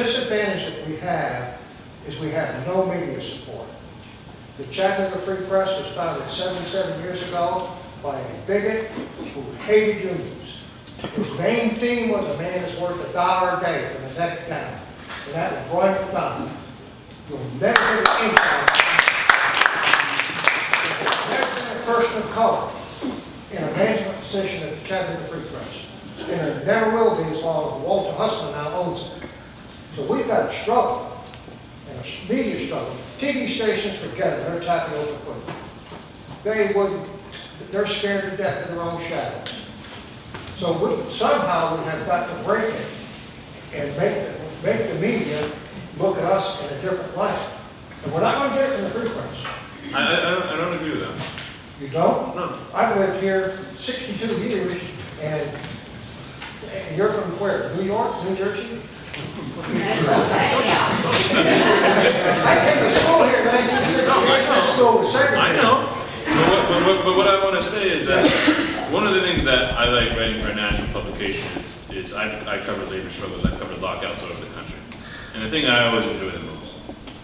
disadvantage that we have is we have no media support. The Chattanooga Free Press was founded 77 years ago by a bigot who hated unions. His main theme was a man is worth $1 a day from the neck down. And that was Roy McDonald. You'll never hear anything. There's never been a person of color in a management position at the Chattanooga Free Press. And there never will be as long as Walter Husman now owns it. So we've got a struggle, and a media struggle. TV stations, forget it, they're tapping over quickly. They're scared to death of their own shadows. So somehow we have got to break it and make the media look at us in a different light. And we're not going to get it from the Free Press. I don't agree with that. You don't? No. I've lived here 62 years, and you're from where? New York, New Jersey? I came to school here in 1960. I know. But what I want to say is that one of the things that I like writing for a national publication is I cover labor struggles, I cover lockouts all over the country. And the thing I always enjoy the most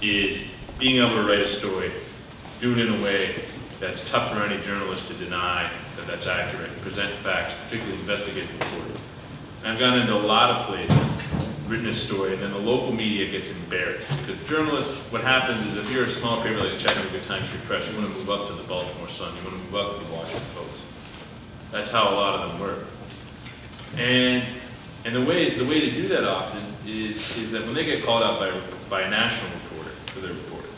is being able to write a story, do it in a way that's tough for any journalist to deny that that's accurate, and present facts, particularly investigative reporting. And I've gone into a lot of places, written a story, and then the local media gets embarrassed. Because journalists, what happens is if you're a small paper like the Chattanooga Times Free Press, you want to move up to the Baltimore Sun, you want to move up to the Washington Post. That's how a lot of them work. And the way to do that often is that when they get called out by a national reporter for their reporting,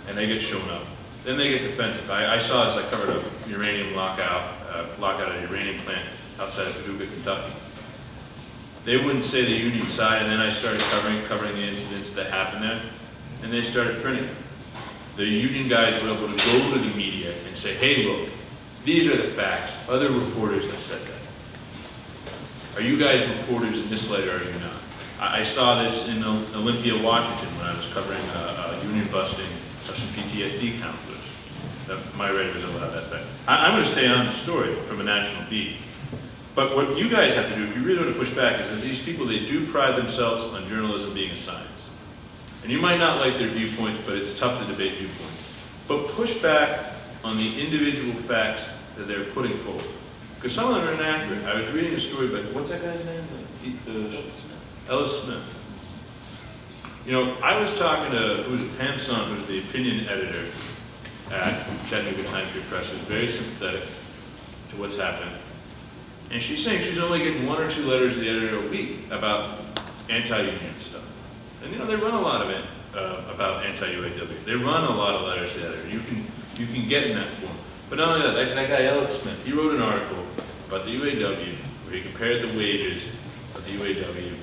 and they get shown up, then they get defensive. I saw this, I covered a uranium lockout at a uranium plant outside of Chattanooga, Kentucky. They wouldn't say the union side, and then I started covering the incidents that happened there, and they started printing. The union guys were able to go to the media and say, hey, look, these are the facts. Other reporters have said that. Are you guys reporters in this light, or are you not? I saw this in Olympia, Washington, when I was covering a union busting of some PTSD counselors. My writer was allowed that thing. I'm going to stay on the story from a national beat. But what you guys have to do, if you really want to push back, is that these people, they do pride themselves on journalism being a science. And you might not like their viewpoints, but it's tough to debate viewpoints. But push back on the individual facts that they're putting forward. Because some of them are inaccurate. I was reading a story by, what's that guy's name? Ellis Smith. You know, I was talking to, who's Pam Sun, who's the opinion editor at Chattanooga Times Free Press, who's very sympathetic to what's happened. And she's saying she's only getting 1 or 2 letters to the editor a week about anti-union stuff. And you know, they run a lot of it about anti-UAW. They run a lot of letters to the editor. You can get in that form. But not only that, that guy Elliot Smith, he wrote an article about the UAW where he compared the wages of the UAW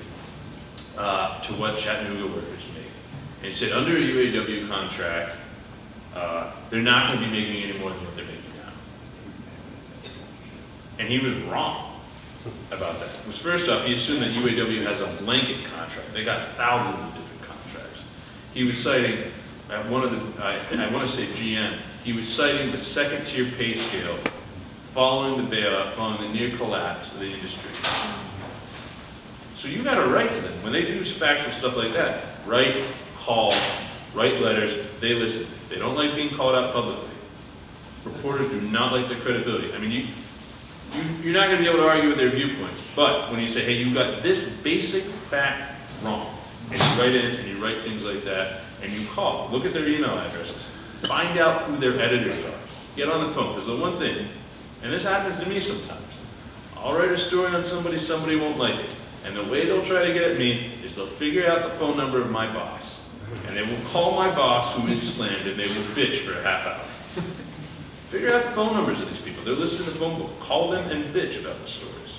to what Chattanooga workers make. And he said under a UAW contract, they're not going to be making any more than what they're making now. And he was wrong about that. Because first off, he assumed that UAW has a blanket contract. They got thousands of different contracts. He was citing, I want to say GM, he was citing the second-tier pay scale following the bailout, following the near collapse of the industry. So you got to write to them. When they do factual stuff like that, write, call, write letters, they listen. They don't like being called out publicly. Reporters do not like their credibility. I mean, you're not going to be able to argue with their viewpoints, but when you say, hey, you got this basic fact wrong, and you write in and you write things like that, and you call, look at their email addresses, find out who their editors are, get on the phone, because the one thing, and this happens to me sometimes, I'll write a story on somebody won't like it, and the way they'll try to get at me is they'll figure out the phone number of my boss, and they will call my boss who is slammed, and they will bitch for a half hour. Figure out the phone numbers of these people. They're listed in the phone book. Call them and bitch about the stories.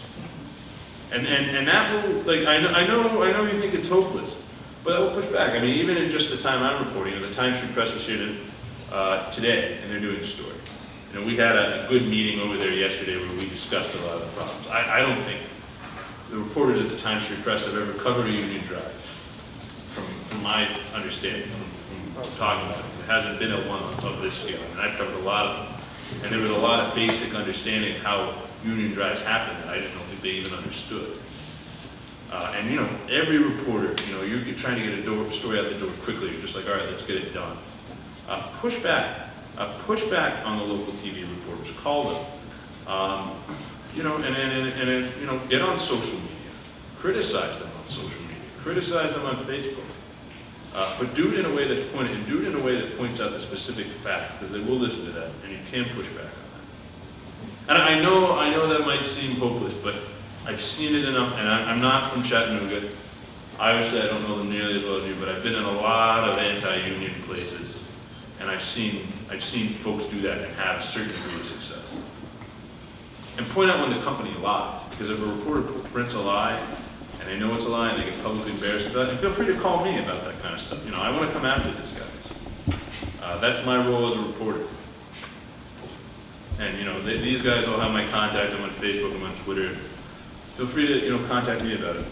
And that will, like, I know you think it's hopeless, but that will push back. I mean, even in just the time I'm reporting, the Times Free Press was here today, and they're doing a story. You know, we had a good meeting over there yesterday where we discussed a lot of the problems. I don't think the reporters at the Times Free Press have ever covered a union drive, from my understanding, from talking about it. There hasn't been a one of this scale, and I've covered a lot of them. And there was a lot of basic understanding of how union drives happen that I just don't think they even understood. And, you know, every reporter, you know, you're trying to get a story out the door quickly. You're just like, all right, let's get it done. Push back on the local TV reporters. Call them. You know, and you know, get on social media. Criticize them on social media. Criticize them on Facebook. But do it in a way that's pointed, and do it in a way that points out the specific fact, because they will listen to that, and you can push back on that. And I know that might seem hopeless, but I've seen it enough, and I'm not from Chattanooga. Obviously, I don't know them nearly as well as you, but I've been in a lot of anti-union places, and I've seen folks do that and have a certain degree of success. And point out when the company lies, because if a reporter prints a lie, and they know it's a lie, and they get publicly embarrassed about it, and feel free to call me about that kind of stuff. You know, I want to come after these guys. That's my role as a reporter. And, you know, these guys all have my contact. I'm on Facebook, I'm on Twitter. Feel free to, you know, contact me about it.